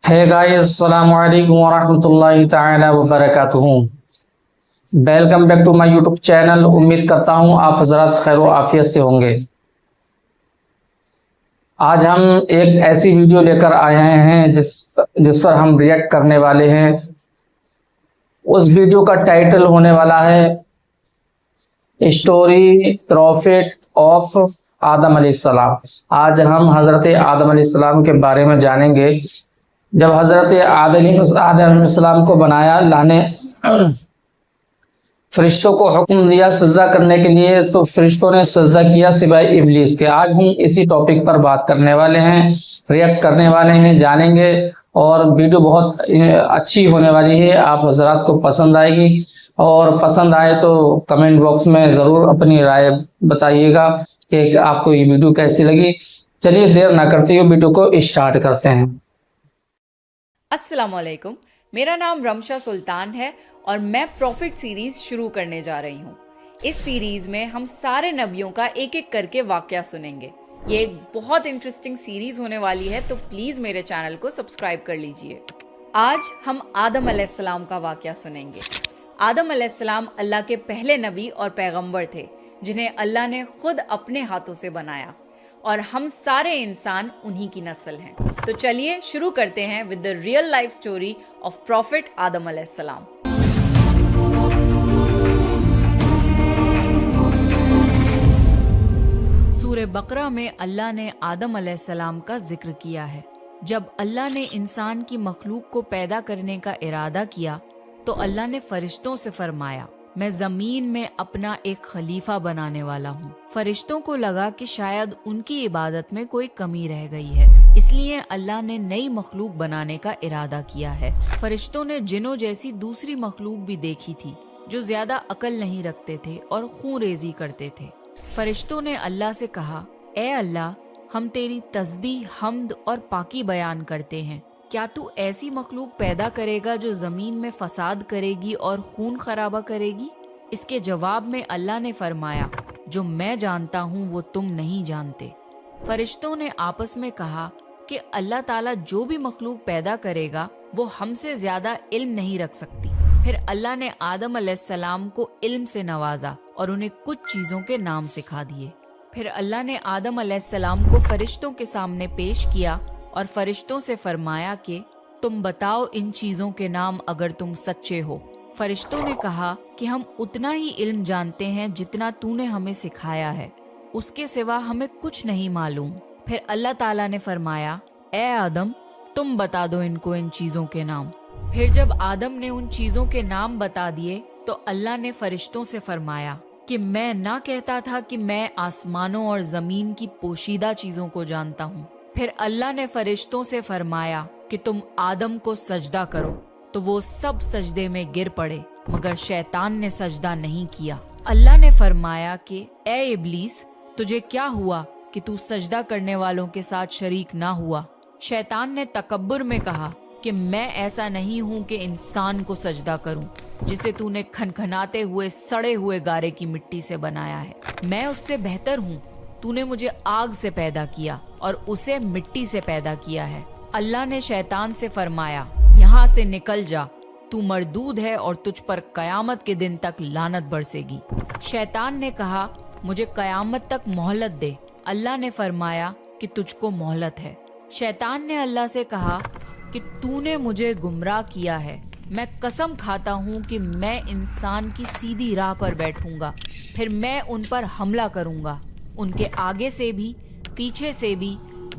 ہے گائز السلام علیکم ورحمۃ اللہ تعالی وبرکاتہ. Welcome back to my YouTube channel. امید کرتا ہوں آپ حضرات خیر و عافیت سے ہوں گے. آج ہم ایک ایسی ویڈیو لے کر آئے ہیں جس پر ہم ریئیکٹ کرنے والے ہیں. اس ویڈیو کا ٹائٹل ہونے والا ہے اسٹوری پروفٹ آف آدم علیہ السلام. آج ہم حضرت آدم علیہ السلام کے بارے میں جانیں گے. جب حضرت آدم علیہ السلام کو بنایا، اللہ نے فرشتوں کو حکم دیا سجدہ کرنے کے لیے، تو فرشتوں نے سجدہ کیا سوائے ابلیس کے. آج ہم اسی ٹاپک پر بات کرنے والے ہیں، ریئیکٹ کرنے والے ہیں، جانیں گے. اور ویڈیو بہت اچھی ہونے والی ہے، آپ حضرات کو پسند آئے گی. اور پسند آئے تو کمنٹ باکس میں ضرور اپنی رائے بتائیے گا کہ آپ کو یہ ویڈیو کیسی لگی. چلیے دیر نہ کرتے ہوئے ویڈیو کو اسٹارٹ کرتے ہیں. السلام علیکم، میرا نام رمشا سلطان ہے اور میں پروفٹ سیریز شروع کرنے جا رہی ہوں. اس سیریز میں ہم سارے نبیوں کا ایک ایک کر کے واقعہ سنیں گے. یہ ایک بہت انٹرسٹنگ سیریز ہونے والی ہے، تو پلیز میرے چینل کو سبسکرائب کر لیجئے. آج ہم آدم علیہ السلام کا واقعہ سنیں گے. آدم علیہ السلام اللہ کے پہلے نبی اور پیغمبر تھے جنہیں اللہ نے خود اپنے ہاتھوں سے بنایا، اور ہم سارے انسان انہی کی نسل ہیں. تو چلیے شروع کرتے ہیں with the real life story of Prophet آدم علیہ السلام. سورہ بقرہ میں اللہ نے آدم علیہ السلام کا ذکر کیا ہے. جب اللہ نے انسان کی مخلوق کو پیدا کرنے کا ارادہ کیا تو اللہ نے فرشتوں سے فرمایا، میں زمین میں اپنا ایک خلیفہ بنانے والا ہوں. فرشتوں کو لگا کہ شاید ان کی عبادت میں کوئی کمی رہ گئی ہے، اس لیے اللہ نے نئی مخلوق بنانے کا ارادہ کیا ہے. فرشتوں نے جنوں جیسی دوسری مخلوق بھی دیکھی تھی جو زیادہ عقل نہیں رکھتے تھے اور خون ریزی کرتے تھے. فرشتوں نے اللہ سے کہا، اے اللہ، ہم تیری تسبیح، حمد اور پاکی بیان کرتے ہیں. کیا تو ایسی مخلوق پیدا کرے گا جو زمین میں فساد کرے گی اور خون خرابہ کرے گی؟ اس کے جواب میں اللہ نے فرمایا، جو میں جانتا ہوں وہ تم نہیں جانتے. فرشتوں نے آپس میں کہا کہ اللہ تعالیٰ جو بھی مخلوق پیدا کرے گا وہ ہم سے زیادہ علم نہیں رکھ سکتی. پھر اللہ نے آدم علیہ السلام کو علم سے نوازا اور انہیں کچھ چیزوں کے نام سکھا دیے. پھر اللہ نے آدم علیہ السلام کو فرشتوں کے سامنے پیش کیا اور فرشتوں سے فرمایا کہ تم بتاؤ ان چیزوں کے نام اگر تم سچے ہو. فرشتوں نے کہا کہ ہم اتنا ہی علم جانتے ہیں جتنا تو نے ہمیں سکھایا ہے، اس کے سوا ہمیں کچھ نہیں معلوم. پھر اللہ تعالیٰ نے فرمایا، اے آدم، تم بتا دو ان کو ان چیزوں کے نام. پھر جب آدم نے ان چیزوں کے نام بتا دیے تو اللہ نے فرشتوں سے فرمایا کہ میں نہ کہتا تھا کہ میں آسمانوں اور زمین کی پوشیدہ چیزوں کو جانتا ہوں. پھر اللہ نے فرشتوں سے فرمایا کہ تم آدم کو سجدہ کرو، تو وہ سب سجدے میں گر پڑے مگر شیطان نے سجدہ نہیں کیا. اللہ نے فرمایا کہ اے ابلیس، تجھے کیا ہوا کہ تو سجدہ کرنے والوں کے ساتھ شریک نہ ہوا؟ شیطان نے تکبر میں کہا کہ میں ایسا نہیں ہوں کہ انسان کو سجدہ کروں جسے تو نے کھنکھناتے ہوئے سڑے ہوئے گارے کی مٹی سے بنایا ہے. میں اس سے بہتر ہوں. تو نے مجھے آگ سے پیدا کیا اور اسے مٹی سے پیدا کیا ہے. اللہ نے شیطان سے فرمایا، یہاں سے نکل جا، تو مردود ہے اور تجھ پر قیامت کے دن تک لعنت برسے گی. شیطان نے کہا، مجھے قیامت تک مہلت دے. اللہ نے فرمایا کہ تجھ کو مہلت ہے. شیطان نے اللہ سے کہا کہ تو نے مجھے گمراہ کیا ہے. میں قسم کھاتا ہوں کہ میں انسان کی سیدھی راہ پر بیٹھوں گا، پھر میں ان پر حملہ کروں گا، ان کے آگے سے بھی، پیچھے سے بھی،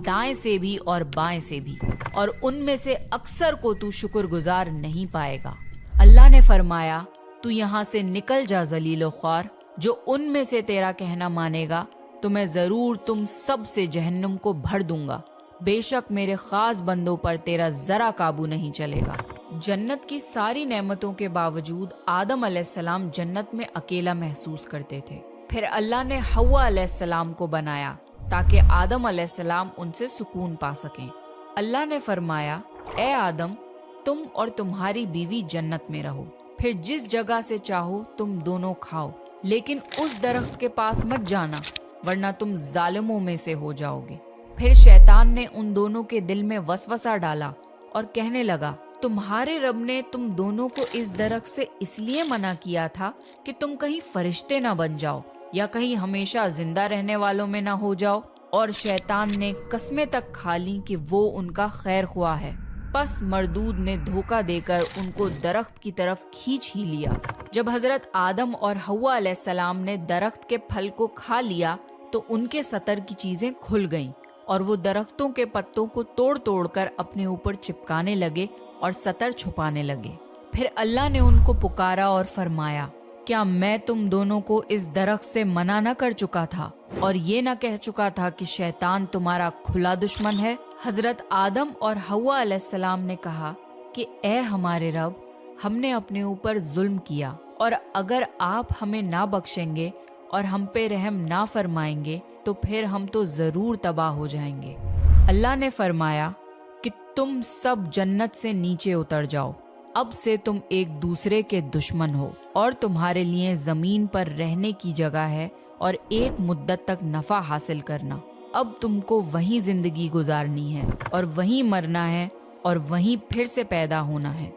دائیں سے بھی اور بائیں سے بھی، اور ان میں سے اکثر کو تو شکر گزار نہیں پائے گا. اللہ نے فرمایا، تو یہاں سے نکل جا ذلیل و خوار. جو ان میں سے تیرا کہنا مانے گا تو میں ضرور تم سب سے جہنم کو بھر دوں گا. بے شک میرے خاص بندوں پر تیرا ذرا قابو نہیں چلے گا. جنت کی ساری نعمتوں کے باوجود آدم علیہ السلام جنت میں اکیلا محسوس کرتے تھے. پھر اللہ نے حوا علیہ السلام کو بنایا تاکہ آدم علیہ السلام ان سے سکون پا سکیں. اللہ نے فرمایا، اے آدم، تم اور تمہاری بیوی جنت میں رہو، پھر جس جگہ سے چاہو تم دونوں کھاؤ، لیکن اس درخت کے پاس مت جانا ورنہ تم ظالموں میں سے ہو جاؤ گے. پھر شیطان نے ان دونوں کے دل میں وسوسہ ڈالا اور کہنے لگا تمہارے رب نے تم دونوں کو اس درخت سے اس لیے منع کیا تھا کہ تم کہیں فرشتے نہ بن جاؤ یا کہیں ہمیشہ زندہ رہنے والوں میں نہ ہو جاؤ، اور شیطان نے قسمیں تک کھا لیں کہ وہ ان کا خیر خواہ ہے۔ پس مردود نے دھوکہ دے کر ان کو درخت کی طرف کھینچ ہی لیا۔ جب حضرت آدم اور حوا علیہ السلام نے درخت کے پھل کو کھا لیا تو ان کے سطر کی چیزیں کھل گئیں اور وہ درختوں کے پتوں کو توڑ توڑ کر اپنے اوپر چپکانے لگے اور سطر چھپانے لگے۔ پھر اللہ نے ان کو پکارا اور فرمایا، کیا میں تم دونوں کو اس درخت سے منع نہ کر چکا تھا اور یہ نہ کہہ چکا تھا کہ شیطان تمہارا کھلا دشمن ہے؟ حضرت آدم اور حوا علیہ السلام نے کہا کہ اے ہمارے رب، ہم نے اپنے اوپر ظلم کیا، اور اگر آپ ہمیں نہ بخشیں گے اور ہم پہ رحم نہ فرمائیں گے تو پھر ہم تو ضرور تباہ ہو جائیں گے۔ اللہ نے فرمایا کہ تم سب جنت سے نیچے اتر جاؤ، اب سے تم ایک دوسرے کے دشمن ہو، اور تمہارے لیے زمین پر رہنے کی جگہ ہے اور ایک مدت تک نفع حاصل کرنا۔ اب تم کو وہیں زندگی گزارنی ہے اور وہیں مرنا ہے اور وہیں پھر سے پیدا ہونا ہے۔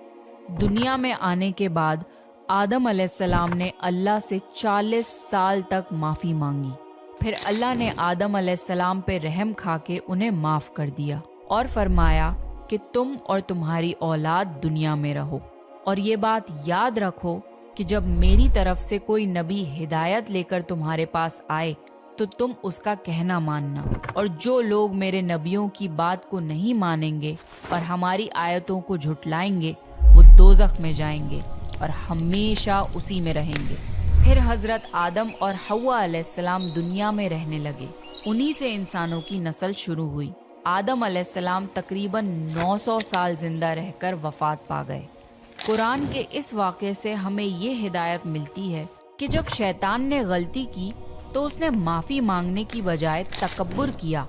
دنیا میں آنے کے بعد آدم علیہ السلام نے اللہ سے 40 سال تک معافی مانگی، پھر اللہ نے آدم علیہ السلام پہ رحم کھا کے انہیں معاف کر دیا اور فرمایا کہ تم اور تمہاری اولاد دنیا میں رہو، اور یہ بات یاد رکھو کہ جب میری طرف سے کوئی نبی ہدایت لے کر تمہارے پاس آئے تو تم اس کا کہنا ماننا، اور جو لوگ میرے نبیوں کی بات کو نہیں مانیں گے اور ہماری آیتوں کو جھٹلائیں گے وہ دوزخ میں جائیں گے اور ہمیشہ اسی میں رہیں گے۔ پھر حضرت آدم اور حوا علیہ السلام دنیا میں رہنے لگے، انہی سے انسانوں کی نسل شروع ہوئی۔ آدم علیہ السلام تقریباً 900 سال زندہ رہ کر وفات پا گئے۔ قرآن کے اس واقعے سے ہمیں یہ ہدایت ملتی ہے کہ جب شیطان نے غلطی کی تو اس نے معافی مانگنے کی بجائے تکبر کیا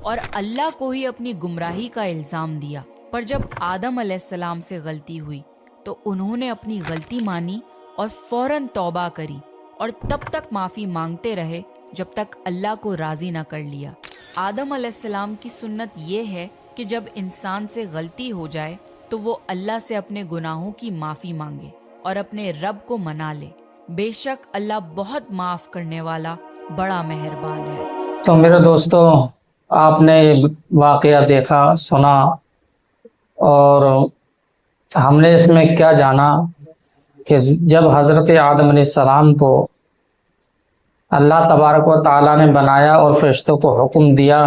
اور اللہ کو ہی اپنی گمراہی کا الزام دیا، پر جب آدم علیہ السلام سے غلطی ہوئی تو انہوں نے اپنی غلطی مانی اور فوراً توبہ کری، اور تب تک معافی مانگتے رہے جب تک اللہ کو راضی نہ کر لیا۔ آدم علیہ السلام کی سنت یہ ہے کہ جب انسان سے غلطی ہو جائے تو وہ اللہ سے اپنے گناہوں کی معافی مانگے اور اپنے رب کو منا لے۔ بے شک اللہ بہت معاف کرنے والا، بڑا مہربان ہے۔ تو میرے دوستو، آپ نے واقعہ دیکھا، سنا، اور ہم نے اس میں کیا جانا کہ جب حضرت آدم علیہ السلام کو اللہ تبارک و تعالیٰ نے بنایا اور فرشتوں کو حکم دیا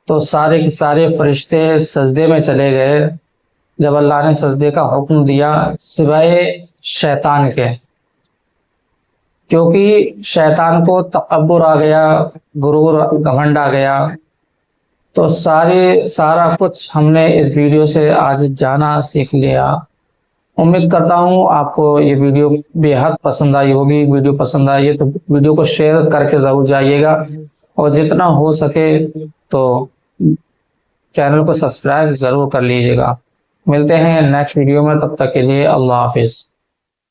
تو سارے کے سارے فرشتے سجدے میں چلے گئے جب اللہ نے سجدے کا حکم دیا، سوائے شیطان کے، کیونکہ شیطان کو تکبر آ گیا، غرور، گھمنڈ آ گیا۔ تو سارا کچھ ہم نے اس ویڈیو سے آج جانا، سیکھ لیا۔ امید کرتا ہوں آپ کو یہ ویڈیو بے حد پسند آئی ہوگی۔ ویڈیو پسند آئی ہے تو ویڈیو کو شیئر کر کے ضرور جائیے گا، اور جتنا ہو سکے تو چینل کو سبسکرائب ضرور کر لیجیے گا۔ ملتے ہیں نیکسٹ ویڈیو میں، تب تک کے لیے اللہ حافظ۔